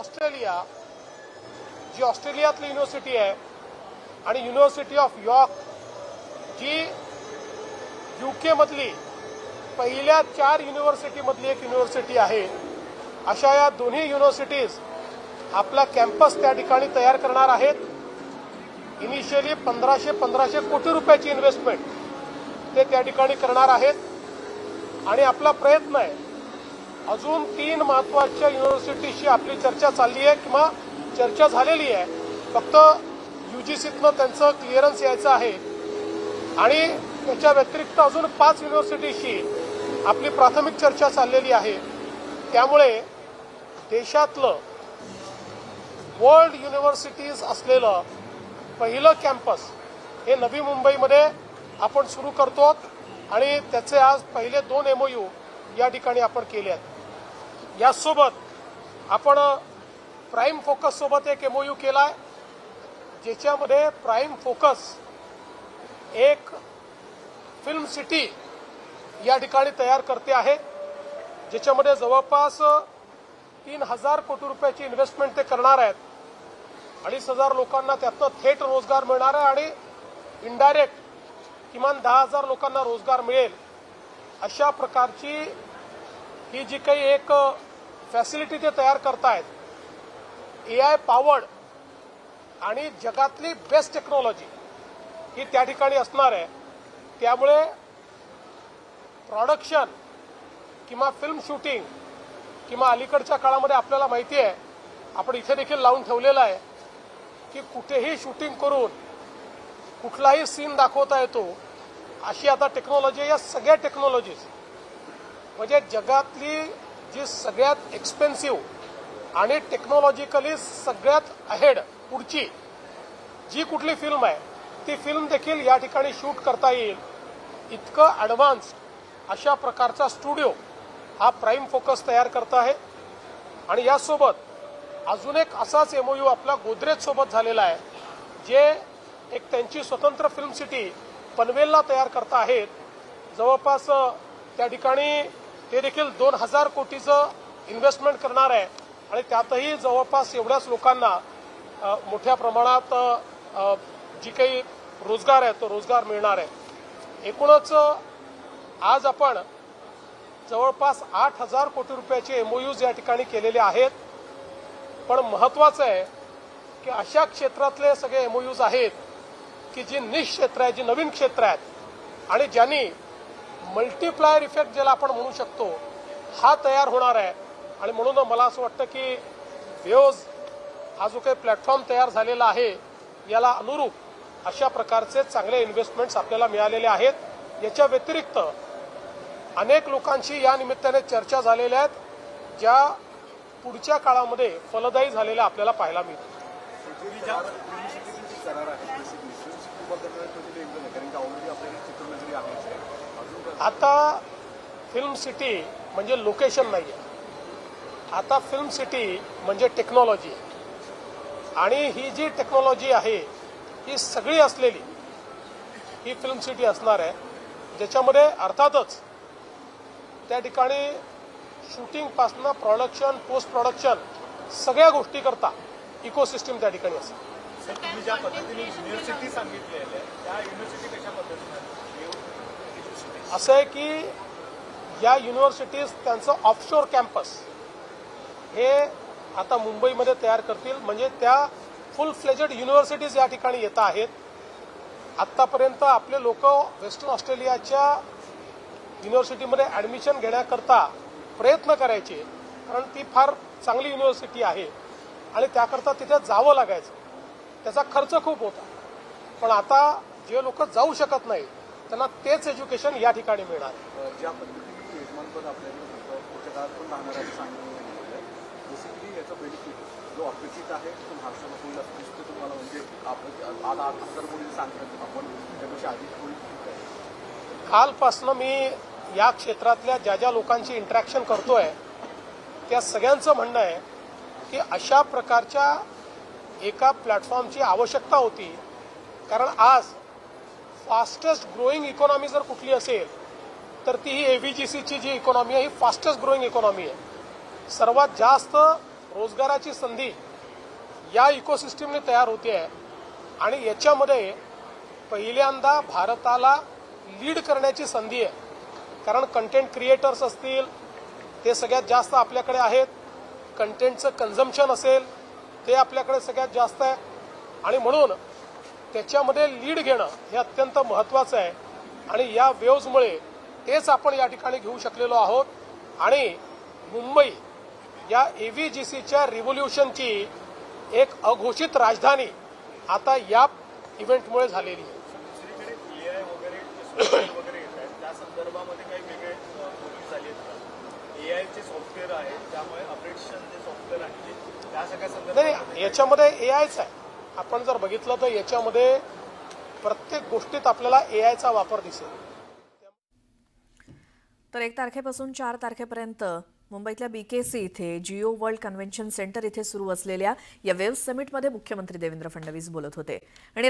Australia जी ऑस्ट्रेलियातली university आहे आणि university of York जी UK मधली पहिल्या 4 युनिव्हर्सिटीमधली एक युनिव्हर्सिटी आहे, अशा या दोन्ही युनिव्हर्सिटीज आपला कॅम्पस त्या ठिकाणी तयार करणार आहेत. इनिशियली 1500 कोटी रुपयाची इन्व्हेस्टमेंट ते त्या ठिकाणी करणार आहेत आणि आपला प्रयत्न आहे अजून 3 महत्वाच्या युनिव्हर्सिटीशी आपली चर्चा चालली आहे किंवा चर्चा झालेली आहे. फक्त UGCतनं त्यांचं क्लिअरन्स यायचं आहे आणि त्याच्या व्यतिरिक्त अजून 5 युनिव्हर्सिटीशी आपली प्राथमिक चर्चा चाललेली आहे. त्यामुळे देशातलं वर्ल्ड युनिव्हर्सिटीज असलेलं पहिलं कॅम्पस हे नवी मुंबईमध्ये आपण सुरू करतो आणि त्याचे आज पहिले 2 MOU या ठिकाणी आपण केले आहेत. यासोबत आपण प्राईम फोकस सोबत एक MOU केलाय, ज्याच्यामध्ये प्राईम फोकस एक फिल्म सिटी या ठिकाणी तयार करते आहे, ज्याच्यामध्ये जवळपास 3000 कोटी रुपयाची इन्व्हेस्टमेंट ते करणार आहेत. 2500 लोकांना त्यातनं थेट रोजगार मिळणार आहे आणि इनडायरेक्ट किमान 10,000 लोकांना रोजगार मिळेल. अशा प्रकारची ही जी काही एक फॅसिलिटी ते तयार करतायत, AI पॉवर्ड आणि जगातली बेस्ट टेक्नॉलॉजी ही त्या ठिकाणी असणार आहे. त्यामुळे प्रोडक्शन किंवा फिल्म शूटिंग किंवा अलीकडच्या काळामध्ये आपल्याला माहिती आहे, आपण इथे देखील लावून ठेवलेलं आहे की कुठेही शूटिंग करून कुठलाही सीन दाखवता येतो, अशी आता टेक्नॉलॉजी. या सगळ्या टेक्नॉलॉजीज म्हणजे जगातली जी सगळ्यात एक्सपेन्सिव्ह आणि टेक्नॉलॉजिकली सगळ्यात अहेड पुढची जी कुठली फिल्म आहे, ती फिल्म देखील या ठिकाणी शूट करता येईल इतकं ॲडव्हान्स अशा प्रकारचा स्टुडिओ हा प्राईम फोकस तयार करत आहे. आणि यासोबत अजून एक असाच MOU आपला गोदरेज सोबत झालेला आहे, जे एक त्यांची स्वतंत्र फिल्म सिटी पनवेलला तयार करत आहेत. जवळपास त्या ठिकाणी ते देखील 2000 कोटीचं इन्व्हेस्टमेंट करणार आहे आणि त्यातही जवळपास एवढ्याच लोकांना मोठ्या प्रमाणात जी काही रोजगार आहे तो रोजगार मिळणार आहे. एकूणच आज आपण जवळपास 8000 कोटी रुपयाचे MOUs या ठिकाणी केलेले आहेत. पण महत्वाचं आहे की अशा क्षेत्रातले सगळे MOUs आहेत की जी निश क्षेत्र आहे, जी नवीन क्षेत्र आहेत आणि ज्यांनी मल्टीप्लायर इफेक्ट ज्याला आपण म्हणू शकतो हा तयार होणार आहे. आणि म्हणून मला असं वाटतं की वेओज हा जो काही प्लॅटफॉर्म तयार झालेला आहे याला अनुरूप अशा प्रकारचे चांगले इन्व्हेस्टमेंट्स आपल्याला मिळालेले आहेत. याच्या व्यतिरिक्त अनेक लोकांशी या निमित्ताने चर्चा झालेल्या आहेत, ज्या पुढच्या काळामध्ये फलदायी झालेल्या आपल्याला पाहायला मिळतील. आता फिल्म सिटी म्हणजे लोकेशन नाही आहे, आता फिल्म सिटी म्हणजे टेक्नॉलॉजी आहे. आणि ही जी टेक्नॉलॉजी आहे ही सगळी असलेली ही फिल्म सिटी असणार आहे, ज्याच्यामध्ये अर्थातच त्या ठिकाणी शूटिंगपासनं प्रोडक्शन, पोस्ट प्रोडक्शन सगळ्या गोष्टी करता इकोसिस्टम त्या ठिकाणी असेल. तुम्ही ज्या पद्धतीने युनिव्हर्सिटी सांगितलेल्या आहेत त्या युनिव्हर्सिटी कशा पद्धतीने असं आहे की या युनिव्हर्सिटीज त्यांचं ऑफशोर कॅम्पस हे आता मुंबईमध्ये तयार करतील. म्हणजे त्या फुल फ्लेजेड युनिव्हर्सिटीज या ठिकाणी येत आहेत. आत्तापर्यंत आपले लोक वेस्टर्न ऑस्ट्रेलियाच्या युनिव्हर्सिटीमध्ये ॲडमिशन घेण्याकरता प्रयत्न करायचे, कारण ती फार चांगली युनिव्हर्सिटी आहे आणि त्याकरता तिथे जावं लागायचं, त्याचा खर्च खूप होता. पण आता जे लोक जाऊ शकत नाही त्यांना तेच एज्युकेशन या ठिकाणी मिळणार. ज्या पद्धतीने यजमानपद आपल्याला पुढच्या काळात पण राहणार आहे सांगितलं बेसिकली याचा बेनिफिट जो अपेक्षित आहे तो महाराष्ट्राला होईल असं दिसतं तुम्हाला. म्हणजे आपण आज 8,000 कोटी सांगतात आपण त्यापेक्षा अधिक होईल. कालपासनं मी या क्षेत्रातल्या ज्या ज्या लोकांची इंटरॅक्शन करतोय त्या सगळ्यांचं म्हणणं आहे की अशा प्रकारच्या एका प्लॅटफॉर्मची आवश्यकता होती. कारण आज फास्टेस्ट ग्रोईंग इकॉनॉमी जर कुठली असेल तर ती ही AVGCची जी इकॉनॉमी आहे ही फास्टेस्ट ग्रोईंग इकॉनॉमी आहे. सर्वात जास्त रोजगाराची संधी या इकोसिस्टमने तयार होते आहे आणि याच्यामध्ये पहिल्यांदा भारताला लीड करण्याची संधी आहे. कारण कंटेंट क्रिएटर्स असतील ते सगळ्यात जास्त आपल्याकडे आहेत, कंटेंटचं कन्झम्पशन असेल ते आपल्याकडे सगळ्यात जास्त आहे आणि म्हणून त्याच्यामध्ये लीड घेणं हे अत्यंत महत्त्वाचं आहे. आणि या वेव्हजमुळे तेच आपण या ठिकाणी घेऊ शकलेलो आहोत आणि मुंबई या AVGCच्या रिव्होल्युशनची एक अघोषित राजधानी आता या इव्हेंटमुळे झालेली आहे. दुसरीकडे AI वगैरे सॉफ्टवेअर वगैरे येत आहेत त्या संदर्भामध्ये काही वेगळे बोलणी झाली आहेत का? AIचे सॉफ्टवेअर आहे त्यामुळे अपडेशन जे सॉफ्टवेअर आहे त्या सगळ्या संदर्भात नाही, याच्यामध्ये AIच आहे. आपण जर बघितलं तर याच्यामध्ये प्रत्येक गोष्टीत आपल्याला AIचा वापर दिसेल. तर 1 तारखेपासून 4 तारखेपर्यंत मुंबईतल्या BKC इथे जिओ वर्ल्ड कन्व्हेन्शन सेंटर इथे सुरू असलेल्या या वेव्ह समिटमध्ये मुख्यमंत्री देवेंद्र फडणवीस बोलत होते आणि